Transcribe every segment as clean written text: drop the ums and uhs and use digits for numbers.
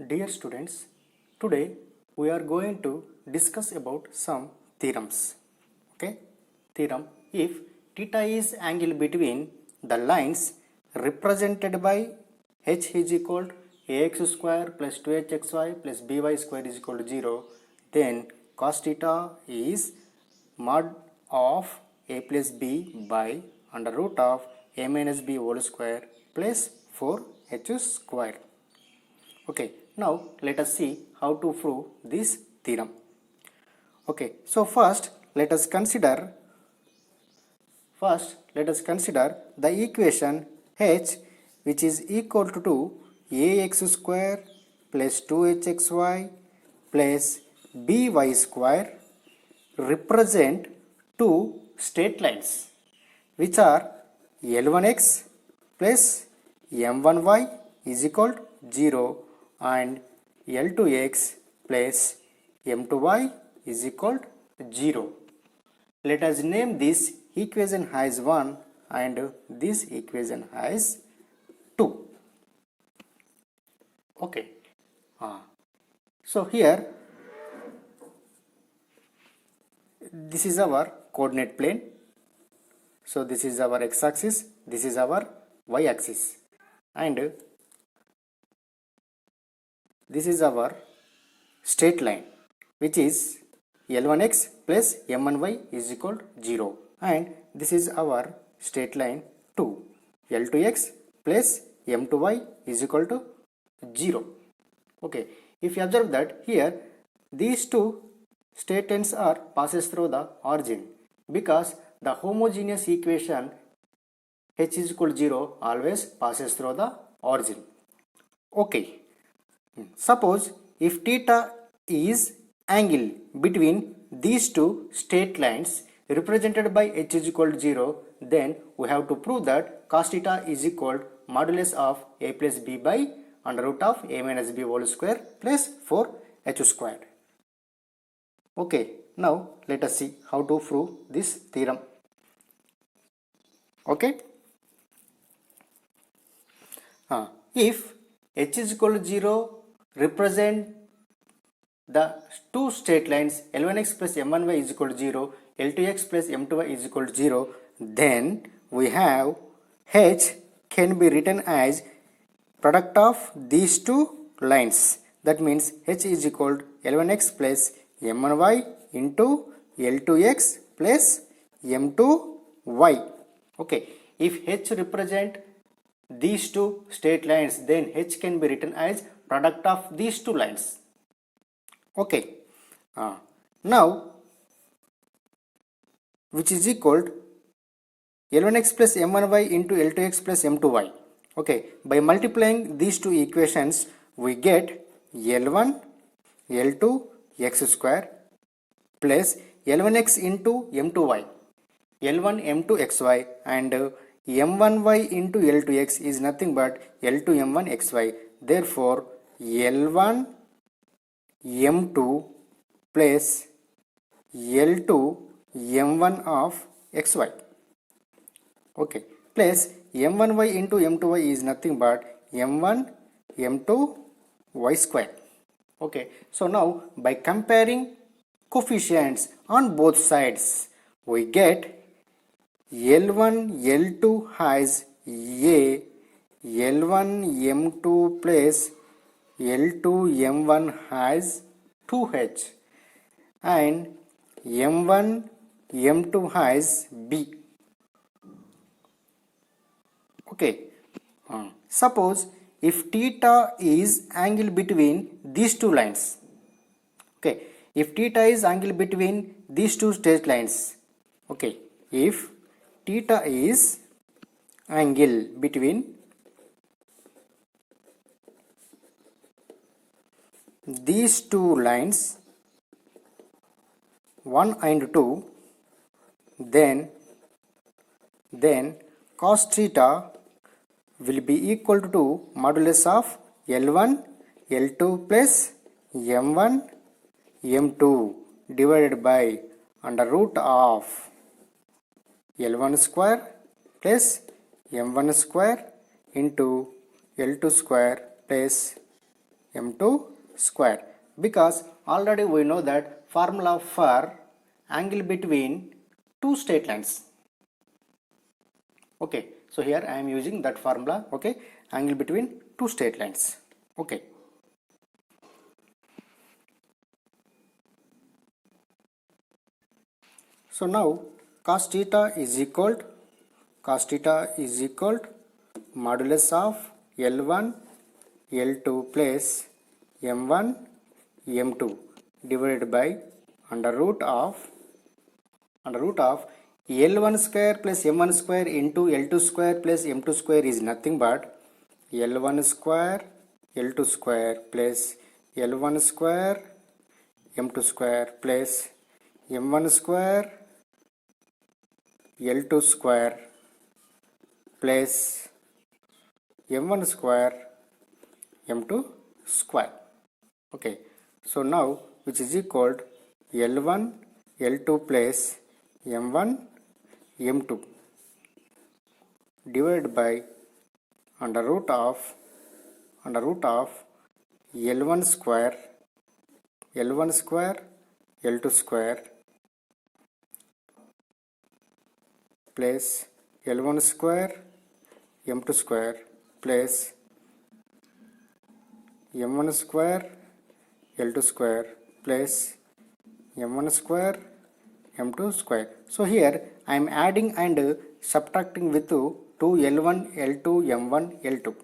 Dear students, today we are going to discuss about some theorems. Okay, theorem: if theta is angle between the lines represented by h is equal to ax square plus 2hxy plus by square is equal to 0, then cos theta is mod of a plus b by under root of a minus b whole square plus 4h square. Okay, now let us see how to prove this theorem. Okay, so first let us consider the equation h, which is equal to ax square plus 2hxy plus by square represent two straight lines which are L1x plus M1y is equal to 0 and L2x plus M2y is equal to 0. Let us name this equation as 1 and this equation as 2. Okay. So here this is our coordinate plane. So this is our x-axis, this is our y-axis, and this is our straight line, which is L1x plus M1y is equal to 0, and this is our straight line 2, L2x plus M2y is equal to 0. Okay, if you observe that here these two straight lines are passes through the origin, because the homogeneous equation h is equal to 0 always passes through the origin. Okay, suppose if theta is angle between these two straight lines represented by h is equal to 0, then we have to prove that cos theta is equal to modulus of a plus b by under root of a minus b whole square plus 4h square. Okay, now let us see how to prove this theorem. Okay, if h is equal to 0 represent the two straight lines L1x plus M1y is equal to 0, L2x plus M2y is equal to 0, then we have h can be written as product of these two lines. That means h is equal to L1x plus M1y into L2x plus M2y. Okay, if h represent these two straight lines, then h can be written as product of these two lines. Okay, now which is equal to L1x plus M1y into L2x plus M2y. Okay, by multiplying these two equations we get L1 L2 x square plus L1x into M2y, L1 M2 xy, and M1y into L2x is nothing but L2 M1 xy. Therefore L1 M2 plus L2 M1 of xy. Okay, plus M1y into M2y is nothing but M1 M2 y square. Okay, so now by comparing coefficients on both sides we get L1 L2 has a L1 M2 plus L2 M1 has 2h and M1 M2 has b. Okay, suppose if theta is angle between these two lines. Okay, if theta is angle between these two straight lines. Okay, if theta is angle between these two lines 1 and 2, then cos theta will be equal to modulus of L1 L2 plus M1 M2 divided by under root of L1 square plus M1 square into L2 square plus m2 square, because already we know that formula for angle between two straight lines. Okay, so here I am using that formula. Okay, angle between two straight lines. Okay, so now cos theta is equal to modulus of L1 L2 plus M1 M2 divided by under root of L1 square plus M1 square into L2 square plus M2 square is nothing but L1 square L2 square plus L1 square M2 square plus M1 square L2 square plus M1 square M2 square. Okay, so now which is equal to L1 L2 plus M1 M2 divided by under root of L1 square L2 square plus L1 square M2 square plus M1 square L2 square plus M1 square M2 square. So here I am adding and subtracting with 2 L1 L2 M1 L2.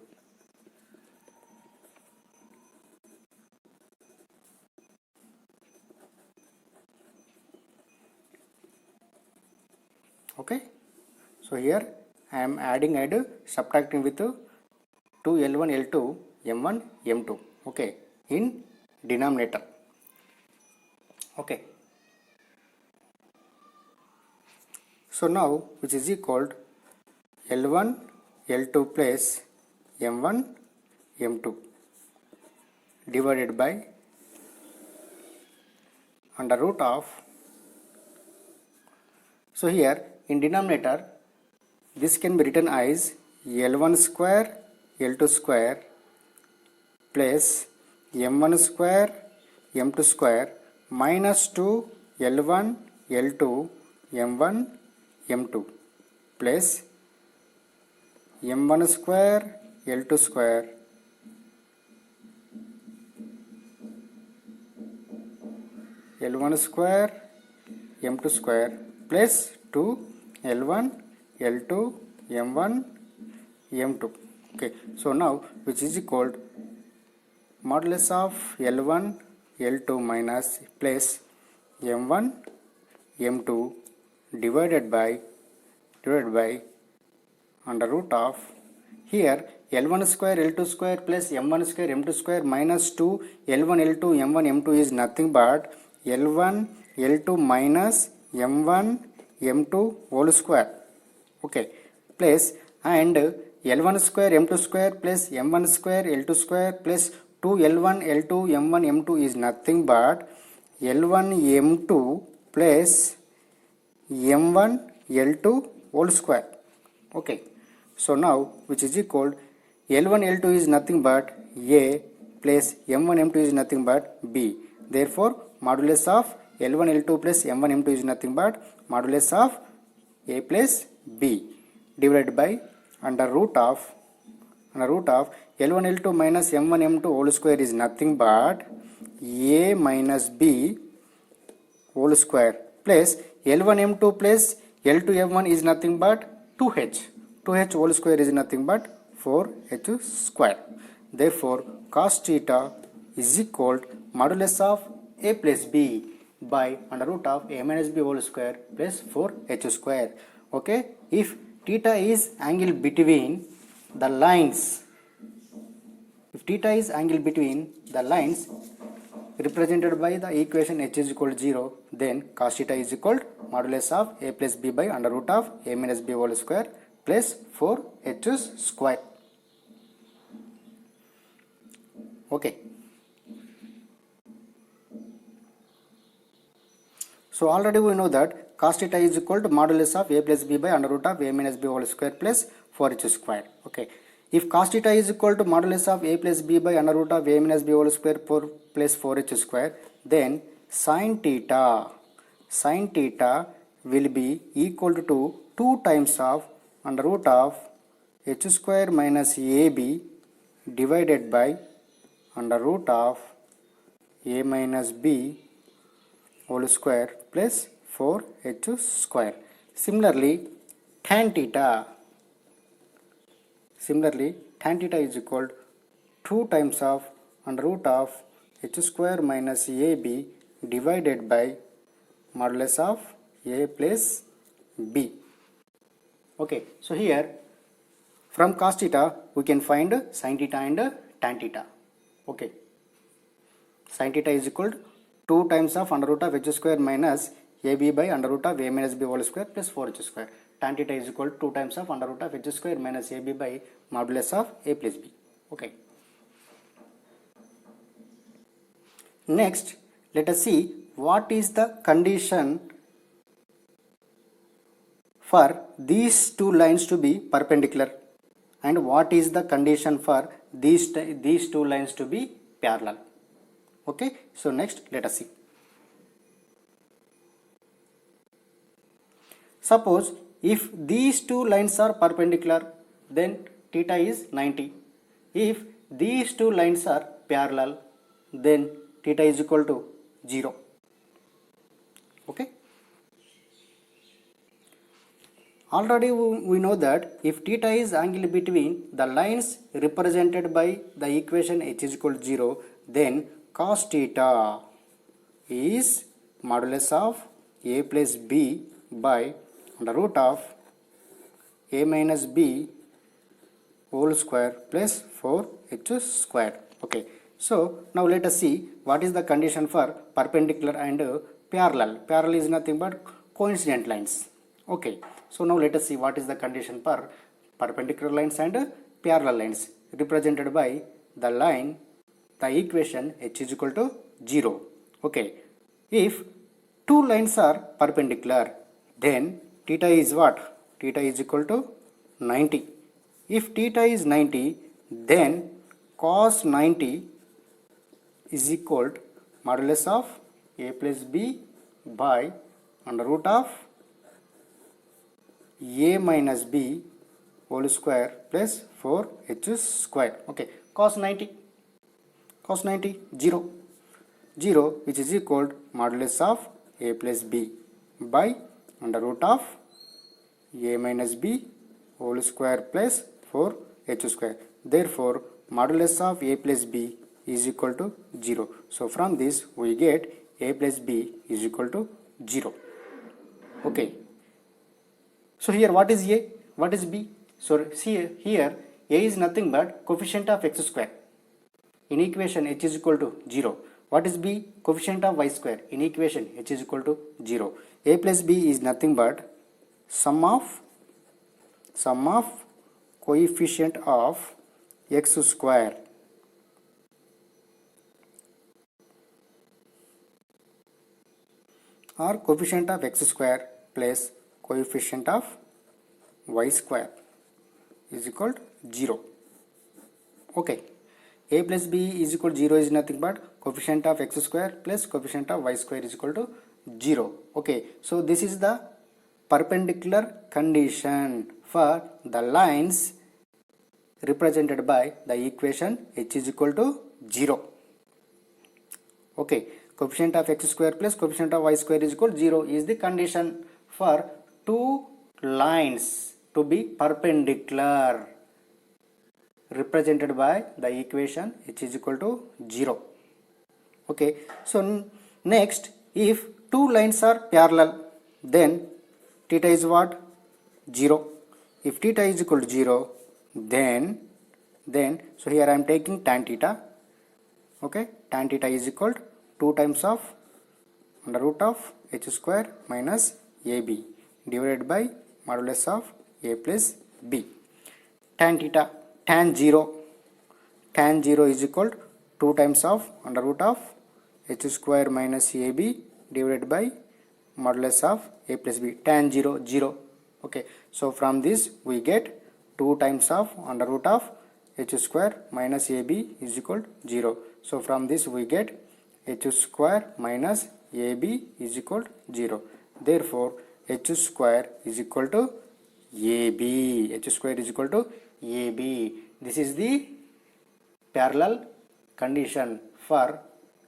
Okay, so here I am adding and subtracting with 2 L1 L2 M1 M2. Okay, in denominator. Okay, so now which is equal to L1 L2 plus M1 M2 divided by under root of, so here in denominator this can be written as L1 square L2 square plus M1 square M2 square minus 2 L1 L2 M1 M2 plus M1 square L2 square L1 square M2 square plus 2 L1 L2 M1 M2. Okay, so now which is equal to modulus of L1 L2 minus plus M1 M2 divided by under root of, here L1 square L2 square plus M1 square M2 square minus 2 L1 L2 M1 M2 is nothing but L1 L2 minus M1 M2 whole square. Okay, plus and L1 square M2 square plus M1 square L2 square plus 2 L1 L2 M1 M2 is nothing but L1 M2 plus M1 L2 whole square. Okay, so now which is equal L1 L2 is nothing but A plus M1 M2 is nothing but B. Therefore modulus of L1 L2 plus M1 M2 is nothing but modulus of A plus B divided by under root of L1 L2 minus M1 M2 whole square is nothing but A minus B whole square plus L1 M2 plus L2 M1 is nothing but 2H whole square is nothing but 4H square. Therefore cos theta is equal to modulus of A plus B by under root of A minus B whole square plus 4H square. Okay, if theta is angle between the lines, represented by the equation H is equal to 0, then cos theta is equal to modulus of A plus B by under root of A minus B whole square plus 4H square. Okay, so already we know that cos theta is equal to modulus of A plus B by under root of A minus B whole square plus 4H square. Okay, if cos theta is equal to modulus of a plus b by under root of a minus b whole square plus 4h square, then sin theta will be equal to 2 times of under root of h square minus ab divided by under root of a minus b whole square plus 4h square. Similarly, tan theta is equal to 2 times of under root of h square minus ab divided by modulus of a plus b. Okay, so here from cos theta we can find sin theta and tan theta. Okay, sin theta is equal to 2 times of under root of h square minus ab by under root of a minus b whole square plus 4h square. Tan theta is equal to 2 times of under root of h square minus ab by modulus of a plus b. Okay. Next, let us see what is the condition for these two lines to be perpendicular and what is the condition for these two lines to be parallel. Okay, so next let us see. Suppose if these two lines are perpendicular, then theta is 90. If these two lines are parallel, then theta is equal to 0. Okay. Already we know that if theta is angle between the lines represented by the equation h is equal to 0, then cos theta is modulus of a plus b by under root of a minus b whole square plus 4h square. Okay, so now let us see what is the condition for perpendicular and parallel. Parallel is nothing but coincident lines. Okay, so now let us see what is the condition for perpendicular lines and parallel lines represented by the line, the equation h is equal to 0. Okay, if two lines are perpendicular, then theta is what? Theta is equal to 90. If theta is 90, then cos 90 is equal to modulus of a plus b by under root of a minus b whole square plus 4h square. Okay, cos 90 0 which is equal to modulus of a plus b by under root of a minus b whole square plus 4h square. Therefore, modulus of a plus b is equal to 0. So, from this we get a plus b is equal to 0. Okay. So, here what is a? What is b? So, see here a is nothing but coefficient of x square. In equation h is equal to 0. What is b? Coefficient of y square. In equation h is equal to 0. A plus b is nothing but sum of coefficient of x square or coefficient of x square plus coefficient of y square is equal to 0. Okay, a plus b is equal to 0 is nothing but coefficient of x square plus coefficient of y square is equal to 0. Okay, so this is the perpendicular condition for the lines represented by the equation h is equal to 0. Okay, coefficient of x square plus coefficient of y square is equal to 0 is the condition for two lines to be perpendicular represented by the equation h is equal to 0. Okay, so next, if two lines are parallel, then theta is what? 0. If theta is equal to 0, then so here I am taking tan theta. Okay, tan theta is equal to 2 times of under root of h square minus ab divided by modulus of a plus b. Tan theta, tan 0 is equal to 2 times of under root of h square minus ab divided by modulus of a plus b. Tan 0. Okay, so from this we get 2 times of under root of h square minus ab is equal to 0. So from this we get h square minus ab is equal to 0. Therefore h square is equal to ab. H square is equal to ab. This is the parallel condition for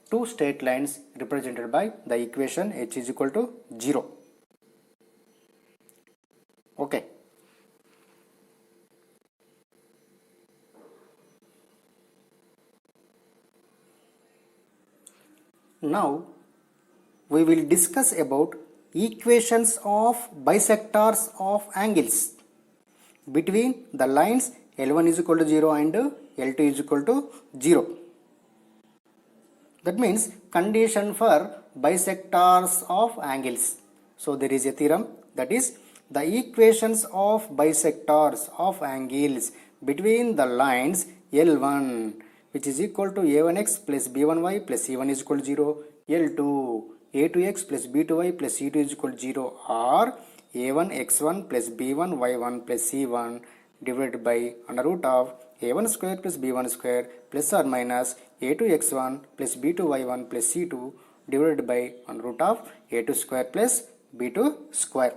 two straight lines represented by the equation h is equal to 0. Okay. Now we will discuss about equations of bisectors of angles between the lines L1 is equal to 0 and L2 is equal to 0. That means condition for bisectors of angles. So there is a theorem, that is the equations of bisectors of angles between the lines L1 which is equal to a1x plus b1y plus c1 is equal to 0, L2 a2x plus b2y plus c2 is equal to 0, or a1x1 plus b1y1 plus c1 divided by under root of a1 square plus b1 square plus or minus a2x1 plus b2y1 plus c2 divided by under root of a2 square plus b2 square.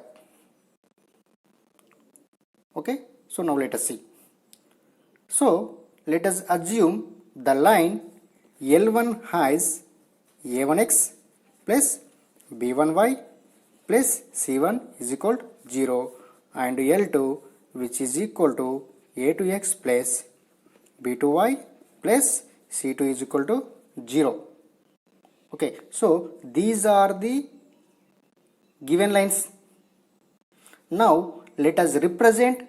Okay, so now let us see. So let us assume the line L1 has a1x plus b1y plus c1 is equal to 0 and L2 which is equal to a2x plus b2y plus c2 is equal to 0. Okay, so these are the given lines. Now let us represent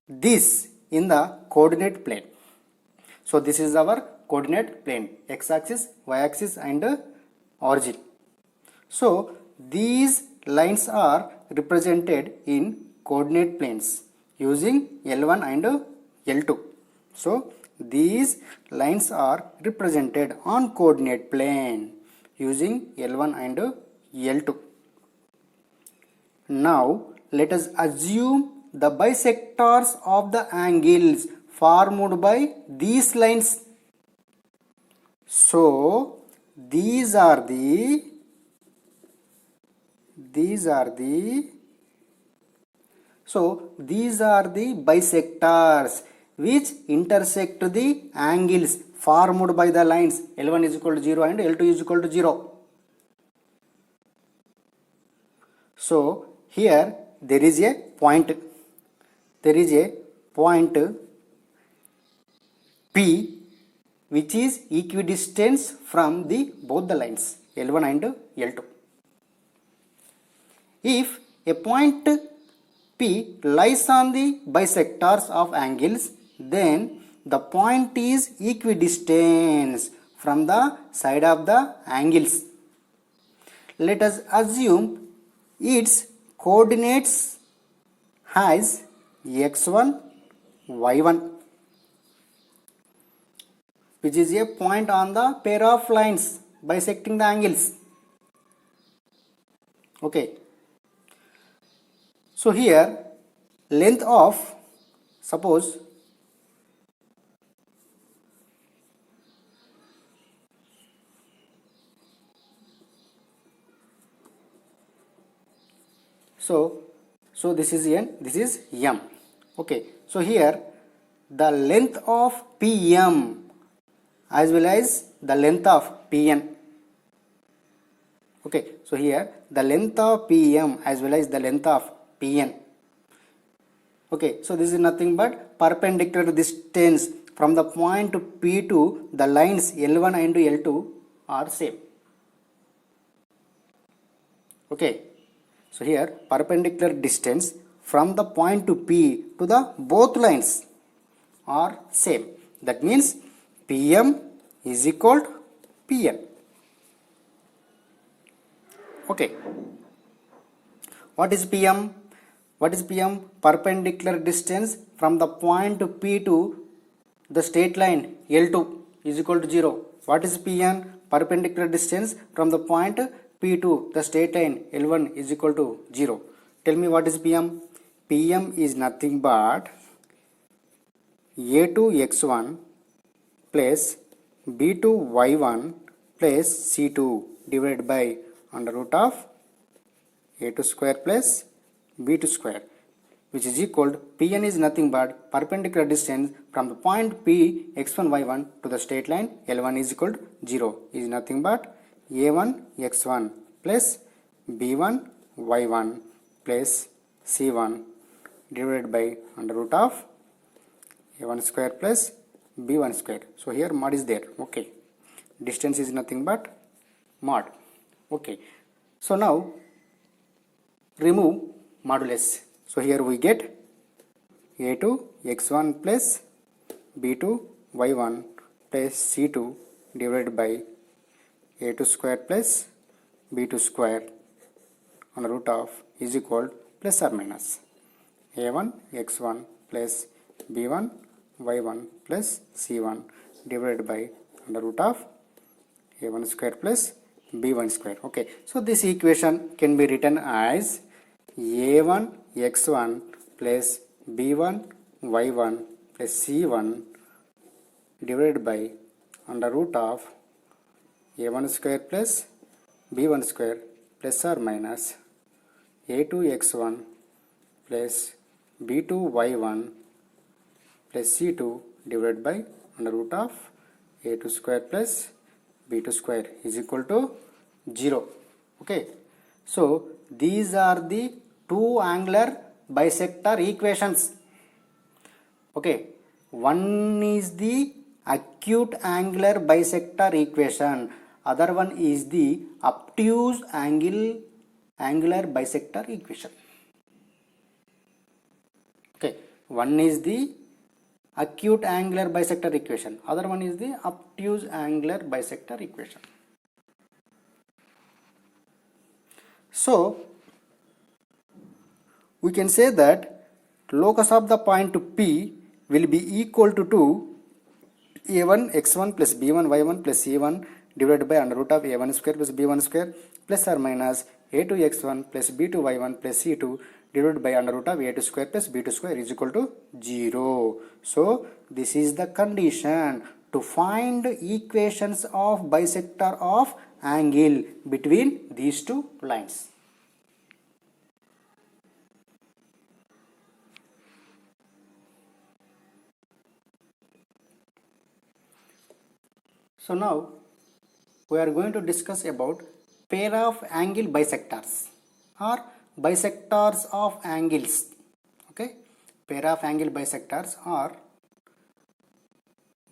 this in the coordinate plane. So this is our coordinate plane, x-axis, y-axis and origin. So these lines are represented in coordinate planes using L1 and L2. So these lines are represented on coordinate plane using L1 and L2. Now let us assume the bisectors of the angles formed by these lines. So these are the bisectors which intersect the angles formed by the lines L1 is equal to 0 and L2 is equal to 0. So here there is a point P which is equidistant from both the lines L1 and L2. If a point P lies on the bisectors of angles, then the point is equidistant from the side of the angles. Let us assume its coordinates has x1, y1, which is a point on the pair of lines bisecting the angles. Okay. So here length of, suppose so this is n, this is m. Okay, so here the length of pm as well as the length of pn. Okay, so here the length of pm as well as the length of pn. Okay, so this is nothing but perpendicular distance from the point P to the lines L1 and L2 are same. Okay, so here perpendicular distance from the point to P to the both lines are same. That means PM is equal to PN. Okay, what is PM? What is PM? Perpendicular distance from the point P to the straight line L2 is equal to 0. What is PN? Perpendicular distance from the point P to the straight line L1 is equal to 0. Tell me what is PM? PM is nothing but a2 x1 plus b2 y1 plus c2 divided by under root of a2 square plus b2 square, which is equal to Pn is nothing but perpendicular distance from the point P x1 y1 to the straight line L1 is equal to 0 is nothing but a1 x1 plus b1 y1 plus c1 divided by under root of a1 square plus b1 square. So here mod is there. Okay, distance is nothing but mod. Okay, so now remove modulus. So here we get a2 x1 plus b2 y1 plus c2 divided by a2 square plus b2 square on the root of is equal plus or minus a1 x1 plus b1 y1 plus c1 divided by under root of a1 square plus b1 square. Okay, so this equation can be written as a1 x1 plus b1 y1 plus c1 divided by under root of a1 square plus b1 square plus or minus a2 x1 plus b2 y1 plus c2 divided by under root of a2 square plus b2 square is equal to 0. Okay, so these are the two angular bisector equations. Okay, one is the acute angular bisector equation, other one is the obtuse angular bisector equation. Okay, one is the acute angular bisector equation, other one is the obtuse angular bisector equation. So we can say that locus of the point P will be equal to a1 x1 plus b1 y1 plus c1 divided by under root of a1 square plus b1 square plus or minus a2 x1 plus b2 y1 plus c2 divided by under root of a2 square plus b2 square is equal to 0. So this is the condition to find equations of bisector of angle between these two lines. So now we are going to discuss about pair of angle bisectors or bisectors of angles. Okay, pair of angle bisectors or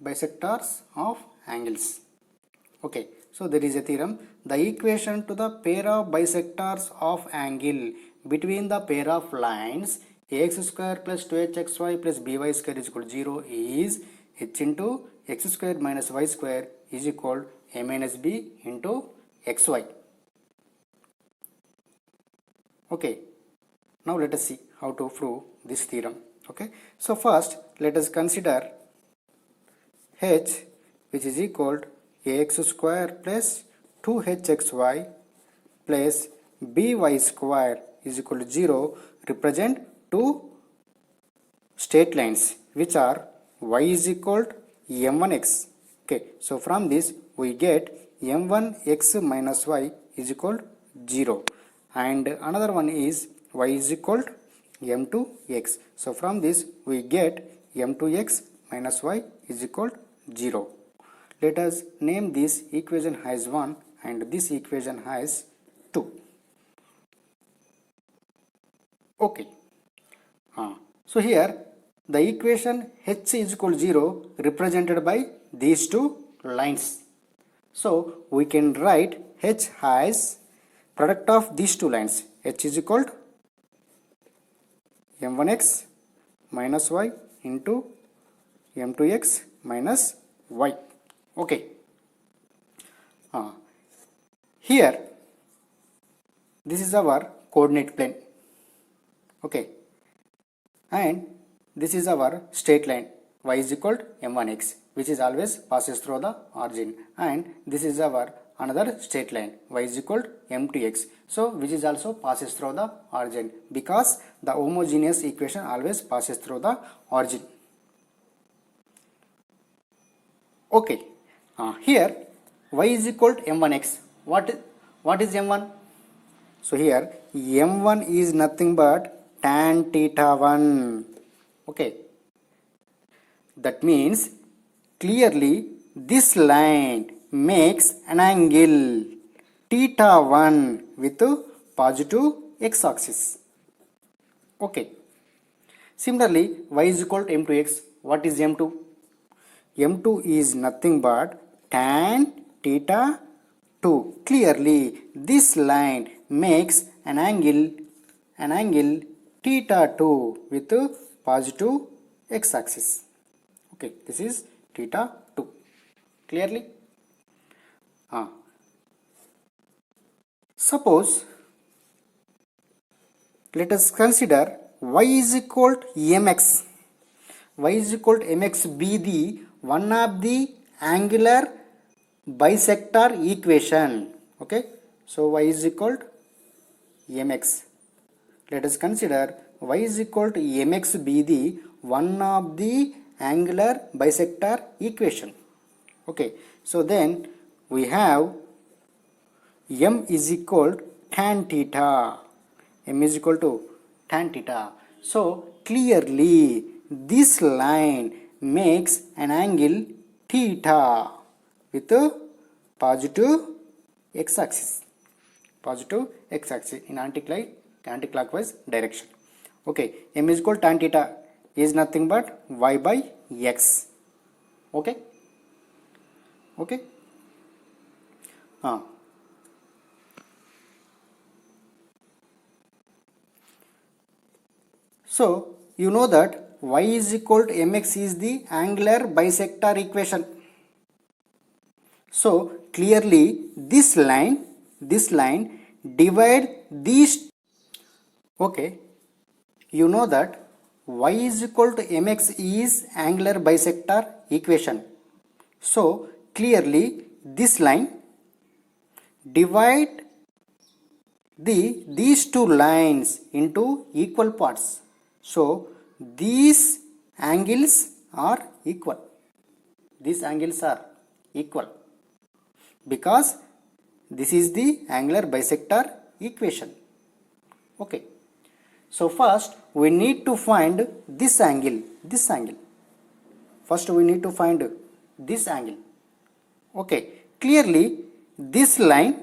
bisectors of angles. Okay, so there is a theorem. The equation to the pair of bisectors of angle between the pair of lines ax square plus 2hxy plus by square is equal to 0 is h into x square minus y square is equal to a minus b into xy. Okay, now let us see how to prove this theorem. Okay, so first let us consider h, which is equal to ax square plus 2hxy plus by square is equal to 0 represent two straight lines which are y is equal to m1x. Okay, so from this we get m1x minus y is equal to 0 and another one is y is equal to m2x. So from this we get m2x minus y is equal to 0. Let us name this equation as 1 and this equation as 2. Okay, so here the equation h is equal to 0 represented by these two lines. So we can write h as product of these two lines. H is equal to m1x minus y into m2x minus y. Okay, here this is our coordinate plane. Okay, and this is our straight line y is equal to m1x, which is always passes through the origin, and this is our another straight line y is equal to m2x, so which is also passes through the origin because the homogeneous equation always passes through the origin. Okay, here y is equal to m1x. What is m1? So here m1 is nothing but tan theta 1. Okay, that means clearly this line makes an angle theta 1 with positive x-axis. Okay. Similarly, y is equal to m2x. What is m2? m2 is nothing but tan theta 2. Clearly, this line makes an angle theta 2 with positive x-axis. Okay, this is theta 2. Clearly? Suppose, let us consider y is equal to mx. Y is equal to mx be the one of the angular bisector equation. Okay, so y is equal to mx. Let us consider y is equal to mx be the one of the angular bisector equation. Okay, so then we have m is equal to tan theta. M is equal to tan theta. So clearly this line makes an angle theta with a positive x-axis. Positive x-axis in anti-clockwise direction. Okay, m is equal to tan theta is nothing but y by x. Okay. Okay. So you know that y is equal to mx is the angular bisector equation. So clearly this line divide these. Okay, you know that y is equal to mx is angular bisector equation. So clearly this line divide these two lines into equal parts. So these angles are equal. These angles are equal because this is the angular bisector equation. Okay. So first we need to find this angle. First we need to find this angle. Okay. Clearly this line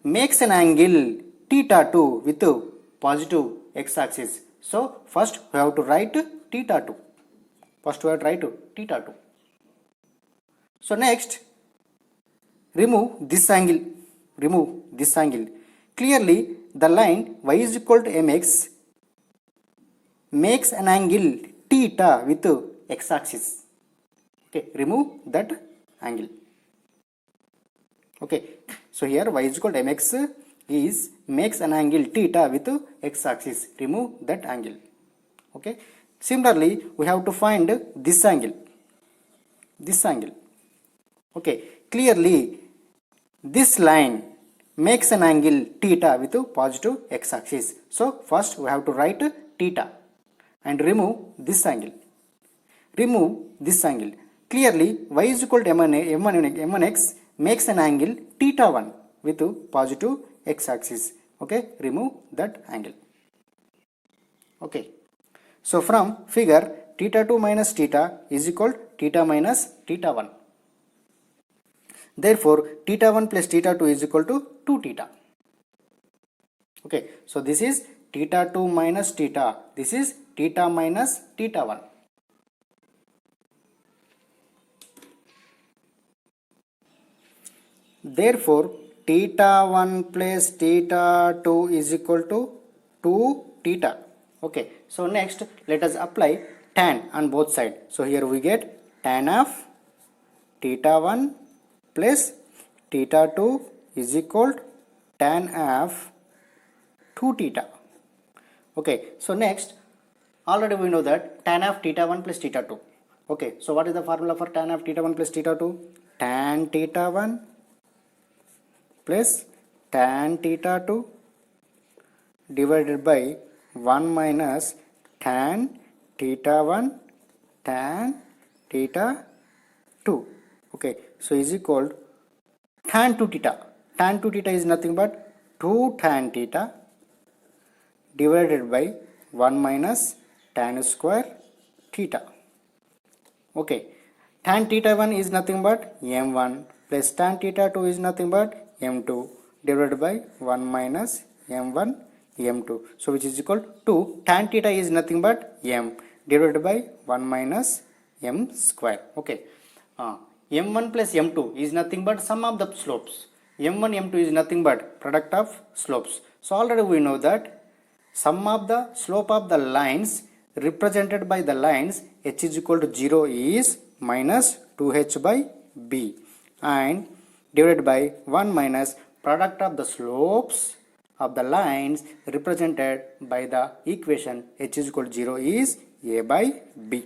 makes an angle theta 2 with positive x-axis. So first we have to write theta 2. So next remove this angle. Clearly the line y is equal to mx makes an angle theta with x-axis. Okay, remove that angle. Okay, so here y is equal to mx is makes an angle theta with x-axis. Remove that angle. Okay. Similarly, we have to find this angle. Okay. Clearly, this line makes an angle theta with positive x-axis. So first we have to write theta and remove this angle. Clearly, y is equal to m1x makes an angle theta 1 with positive x-axis. Okay, remove that angle. Okay, so from figure theta 2 minus theta is equal to theta minus theta 1. Therefore, theta 1 plus theta 2 is equal to 2 theta. Okay, so this is theta 2 minus theta. This is theta minus theta 1. Therefore, theta 1 plus theta 2 is equal to 2 theta. Okay, so next let us apply tan on both sides. So here we get tan of theta 1 plus theta 2 is equal to tan of 2 theta. Okay, so next already we know that tan of theta 1 plus theta 2. Okay, so what is the formula for tan of theta 1 plus theta 2? Tan theta 1 plus tan theta 2 divided by 1 minus tan theta 1 tan theta 2. Okay, so is equal tan 2 theta. Tan 2 theta is nothing but 2 tan theta divided by 1 minus tan square theta. Okay, tan theta 1 is nothing but m1 plus tan theta 2 is nothing but m2 divided by 1 minus m1 m2. So which is equal to tan theta is nothing but m divided by 1 minus m square. Okay, m1 plus m2 is nothing but sum of the slopes. m1 m2 is nothing but product of slopes. So already we know that sum of the slope of the lines represented by the lines h is equal to 0 is minus 2h by b and divided by 1 minus product of the slopes of the lines represented by the equation h is equal to 0 is a by b.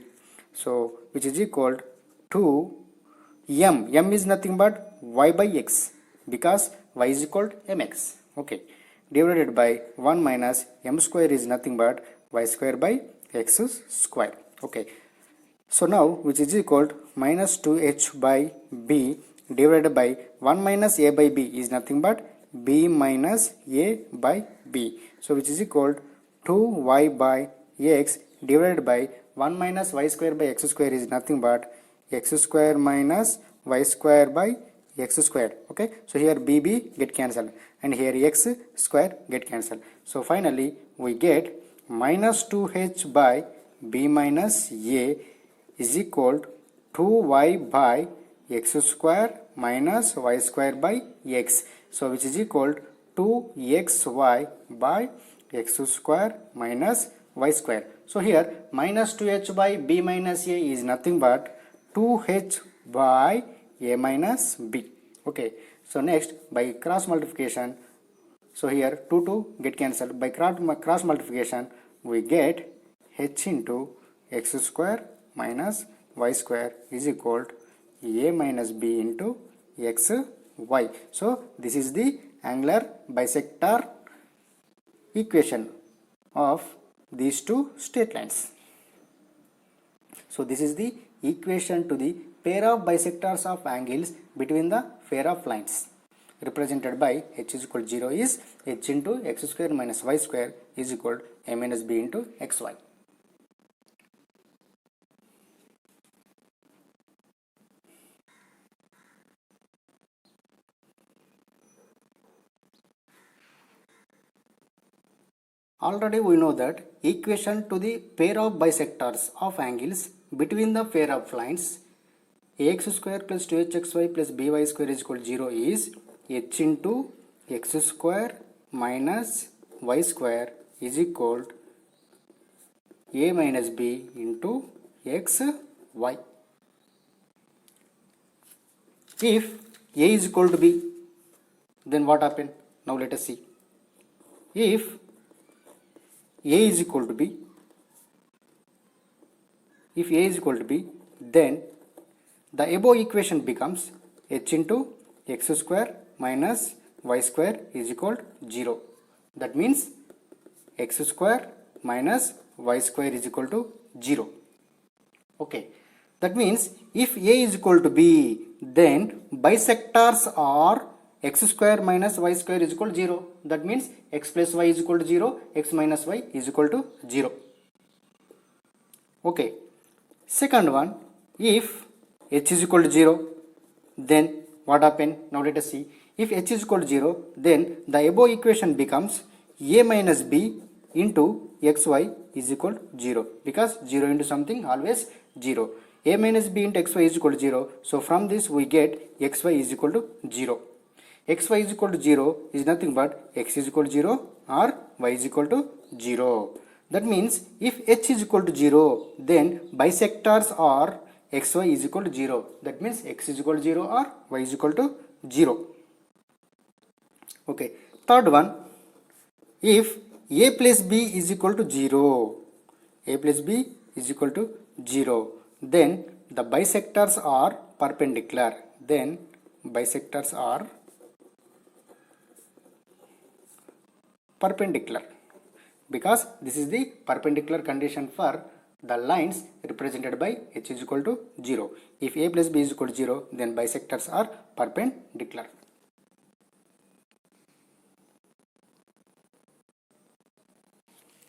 So which is equal to m is nothing but y by x because y is equal to mx. Okay, divided by 1 minus m square is nothing but y square by x square. Okay, so now which is equal to minus 2h by b divided by 1 minus a by b is nothing but b minus a by b. So which is equal to 2y by x divided by 1 minus y square by x square is nothing but x square minus y square by x square. Okay, so here bb get cancelled and here x square get cancelled. So finally we get minus 2h by b minus a is equal to 2y by x square minus y square by x. So which is equal to 2xy by x square minus y square. So here minus 2h by b minus a is nothing but 2h by a minus b. Okay, so next by cross multiplication, so here 2 get cancelled. By cross multiplication we get h into x square minus y square is equal to a minus b into x y. So this is the angular bisector equation of these two straight lines. So this is the equation to the pair of bisectors of angles between the pair of lines represented by h is equal to 0 is h into x square minus y square is equal to a minus b into xy. Already we know that equation to the pair of bisectors of angles between the pair of lines ax square plus 2hxy plus by square is equal to 0 is h into x square minus y square is equal to a minus b into xy. If a is equal to b, then what happen? Now let us see. If a is equal to b, then the above equation becomes h into x square minus y square is equal to 0. That means x square minus y square is equal to 0. Okay, that means if a is equal to b, then bisectors are x square minus y square is equal to 0. That means x plus y is equal to 0, x minus y is equal to 0. Okay, second one, if h is equal to 0, then what happen? Now let us see. If h is equal to 0, then the above equation becomes a minus b into xy is equal to 0 because 0 into something always 0. A minus b into xy is equal to 0. So from this we get xy is equal to 0. xy is equal to 0 is nothing but x is equal to 0 or y is equal to 0. That means if h is equal to 0, then bisectors are xy is equal to 0. That means x is equal to 0 or y is equal to 0. Okay, third one, if a plus b is equal to 0, a plus b is equal to 0, then the bisectors are perpendicular. Then bisectors are perpendicular because this is the perpendicular condition for the lines represented by h is equal to 0. If a plus b is equal to 0, then bisectors are perpendicular.